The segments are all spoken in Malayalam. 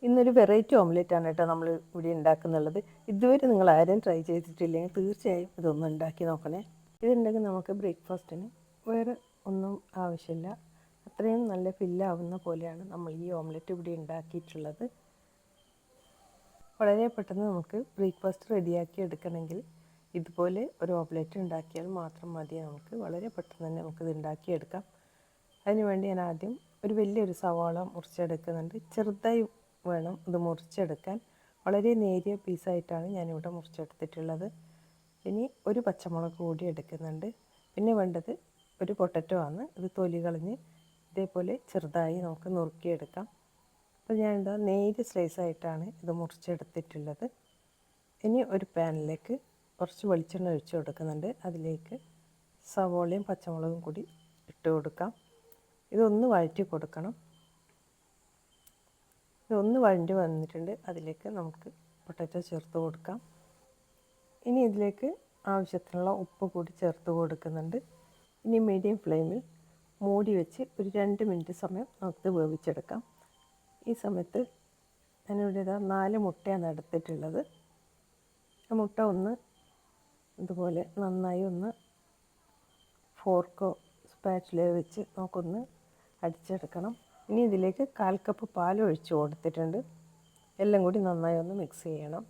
ഇന്നൊരു വെറൈറ്റി ഓംലെറ്റാണ് കേട്ടോ നമ്മൾ ഇവിടെ ഉണ്ടാക്കുന്നുള്ളത്. ഇതുവരെ നിങ്ങൾ ആരും ട്രൈ ചെയ്തിട്ടില്ലെങ്കിൽ തീർച്ചയായും ഇതൊന്ന് ഉണ്ടാക്കി നോക്കണേ. ഇതുണ്ടെങ്കിൽ നമുക്ക് ബ്രേക്ക്ഫാസ്റ്റിന് വേറെ ഒന്നും ആവശ്യമില്ല. അത്രയും നല്ല ഫില്ലാവുന്ന പോലെയാണ് നമ്മൾ ഈ ഓംലെറ്റ് ഇവിടെ ഉണ്ടാക്കിയിട്ടുള്ളത്. വളരെ പെട്ടെന്ന് നമുക്ക് ബ്രേക്ക്ഫാസ്റ്റ് റെഡിയാക്കി എടുക്കണമെങ്കിൽ ഇതുപോലെ ഒരു ഓംലെറ്റ് ഉണ്ടാക്കിയാൽ മാത്രം മതി. നമുക്ക് വളരെ പെട്ടെന്ന് തന്നെ നമുക്കിത് ഉണ്ടാക്കിയെടുക്കാം. അതിനുവേണ്ടി ഞാൻ ആദ്യം ഒരു വലിയൊരു സവാള മുറിച്ചെടുക്കുന്നുണ്ട്. ചെറുതായി വേണം ഇത് മുറിച്ചെടുക്കാൻ. വളരെ നേരിയ പീസായിട്ടാണ് ഞാനിവിടെ മുറിച്ചെടുത്തിട്ടുള്ളത്. ഇനി ഒരു പച്ചമുളക് കൂടി എടുക്കുന്നുണ്ട്. പിന്നെ വേണ്ടത് ഒരു പൊട്ടറ്റോ ആണ്. ഇത് തൊലി കളഞ്ഞ് ഇതേപോലെ ചെറുതായി നമുക്ക് നുറുക്കിയെടുക്കാം. അപ്പോൾ ഞാനിതാ നേരിയ സ്ലൈസായിട്ടാണ് ഇത് മുറിച്ചെടുത്തിട്ടുള്ളത്. ഇനി ഒരു പാനിലേക്ക് കുറച്ച് വെളിച്ചെണ്ണ ഒഴിച്ച് കൊടുക്കുന്നുണ്ട്. അതിലേക്ക് സവോളയും പച്ചമുളകും കൂടി ഇട്ട് കൊടുക്കാം. ഇതൊന്ന് വഴറ്റി കൊടുക്കണം. ഇതൊന്ന് വഴണ്ടി വന്നിട്ടുണ്ട്. അതിലേക്ക് നമുക്ക് പൊട്ടാറ്റോ ചേർത്ത് കൊടുക്കാം. ഇനി ഇതിലേക്ക് ആവശ്യത്തിനുള്ള ഉപ്പ് കൂടി ചേർത്ത് കൊടുക്കുന്നുണ്ട്. ഇനി മീഡിയം ഫ്ലെയിമിൽ മൂടി വെച്ച് ഒരു 2 മിനിറ്റ് സമയം നമുക്ക് വേവിച്ചെടുക്കാം. ഈ സമയത്ത് ഞാനിവിടെ 4 മുട്ടയാണ് എടുത്തിട്ടുള്ളത്. ആ മുട്ട ഒന്ന് ഇതുപോലെ നന്നായി ഒന്ന് ഫോർക്കോ സ്പാച്ചുലയോ വെച്ച് നമുക്കൊന്ന് അടിച്ചെടുക്കണം. ഇനി ഇതിലേക്ക് 1/4 കപ്പ് പാൽ ഒഴിച്ച് കൊടുത്തിട്ടുണ്ട്. എല്ലാം കൂടി നന്നായി ഒന്ന് മിക്സ് ചെയ്യണം.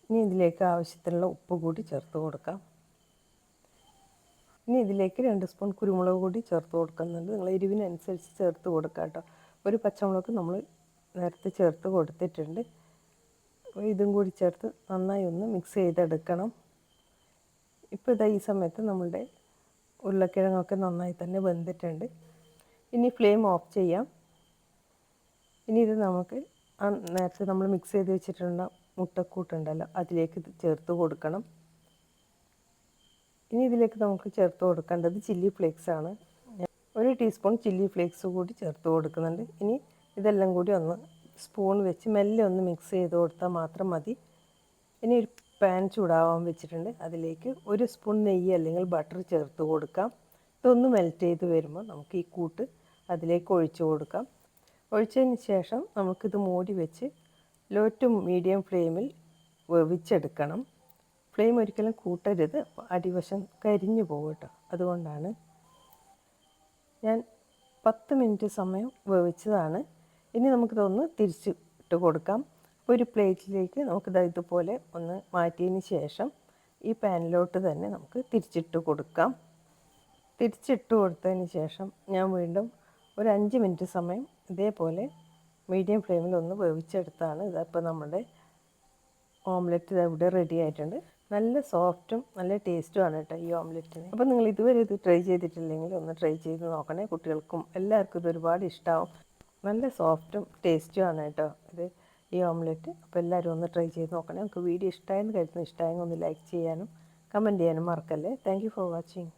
ഇനി ഇതിലേക്ക് ആവശ്യത്തിനുള്ള ഉപ്പ് കൂടി ചേർത്ത് കൊടുക്കാം. ഇനി ഇതിലേക്ക് 2 സ്പൂൺ കുരുമുളക് കൂടി ചേർത്ത് കൊടുക്കുന്നുണ്ട്. നിങ്ങൾ എരിവിനനുസരിച്ച് ചേർത്ത് കൊടുക്കുക കേട്ടോ. ഒരു പച്ചമുളക് നമ്മൾ നേരത്തെ ചേർത്ത് കൊടുത്തിട്ടുണ്ട്. ഇതും കൂടി ചേർത്ത് നന്നായി ഒന്ന് മിക്സ് ചെയ്തെടുക്കണം. ഇപ്പോൾ ഇതാ ഈ സമയത്ത് നമ്മളുടെ ഉരുളക്കിഴങ്ങൊക്കെ നന്നായി തന്നെ വെന്തിട്ടുണ്ട്. ഇനി ഫ്ലെയിം ഓഫ് ചെയ്യാം. ഇനി ഇത് നമുക്ക് നേരത്തെ നമ്മൾ മിക്സ് ചെയ്ത് വെച്ചിട്ടുള്ള മുട്ടക്കൂട്ടുണ്ടല്ലോ അതിലേക്ക് ഇത് ചേർത്ത് കൊടുക്കണം. ഇനി ഇതിലേക്ക് നമുക്ക് ചേർത്ത് കൊടുക്കേണ്ടത് ചില്ലി ഫ്ലേക്സ് ആണ്. 1 ടീസ്പൂൺ ചില്ലി ഫ്ലേക്സ് കൂടി ചേർത്ത് കൊടുക്കുന്നുണ്ട്. ഇനി ഇതെല്ലാം കൂടി ഒന്ന് സ്പൂൺ വെച്ച് മെല്ലെ ഒന്ന് മിക്സ് ചെയ്ത് കൊടുത്താൽ മാത്രം മതി. ഇനി ഒരു പാൻ ചൂടാവാൻ വെച്ചിട്ടുണ്ട്. അതിലേക്ക് 1 സ്പൂൺ നെയ്യ് അല്ലെങ്കിൽ ബട്ടർ ചേർത്ത് കൊടുക്കാം. ഇതൊന്ന് മെൽറ്റ് ചെയ്ത് വരുമ്പോൾ നമുക്ക് ഈ കൂട്ട് അതിലേക്ക് ഒഴിച്ച് കൊടുക്കാം. ഒഴിച്ചതിന് ശേഷം നമുക്കിത് മൂടി വെച്ച് ലോ ടു മീഡിയം ഫ്ലെയിമിൽ വേവിച്ചെടുക്കണം. ഫ്ലെയിം ഒരിക്കലും കൂട്ടരുത്, അടിവശം കരിഞ്ഞു പോകും കേട്ടോ. അതുകൊണ്ടാണ് ഞാൻ 10 മിനിറ്റ് സമയം വേവിച്ചതാണ്. ഇനി നമുക്കിതൊന്ന് തിരിച്ച് ഇട്ട് കൊടുക്കാം. അപ്പോൾ ഒരു പ്ലേറ്റിലേക്ക് നമുക്കിത് ഇതുപോലെ ഒന്ന് മാറ്റിയതിന് ശേഷം ഈ പാനിലോട്ട് തന്നെ നമുക്ക് തിരിച്ചിട്ട് കൊടുക്കാം. തിരിച്ചിട്ട് കൊടുത്തതിന് ശേഷം ഞാൻ വീണ്ടും ഒരു 5 മിനിറ്റ് സമയം ഇതേപോലെ മീഡിയം ഫ്ലെയിമിൽ ഒന്ന് വേവിച്ചെടുത്താണ്. ഇതപ്പോൾ നമ്മുടെ ഓംലെറ്റ് ഇവിടെ റെഡി ആയിട്ടുണ്ട്. നല്ല സോഫ്റ്റും നല്ല ടേസ്റ്റുമാണ് കേട്ടോ ഈ ഓംലെറ്റിന്. അപ്പോൾ നിങ്ങൾ ഇതുവരെ ഇത് ട്രൈ ചെയ്തിട്ടില്ലെങ്കിൽ ഒന്ന് ട്രൈ ചെയ്ത് നോക്കണേ. കുട്ടികൾക്കും എല്ലാവർക്കും ഇത് ഒരുപാട് ഇഷ്ടമാവും. നല്ല സോഫ്റ്റും ടേസ്റ്റുമാണ് കേട്ടോ ഇത് ഈ ഓംലെറ്റ്. അപ്പോൾ എല്ലാവരും ഒന്ന് ട്രൈ ചെയ്ത് നോക്കണേ. നമുക്ക് വീഡിയോ ഇഷ്ടമായെന്ന് കരുതുന്നു. ഇഷ്ടമായെങ്കിൽ ഒന്ന് ലൈക്ക് ചെയ്യാനും കമൻറ്റ് ചെയ്യാനും മറക്കല്ലേ. Thank you for watching.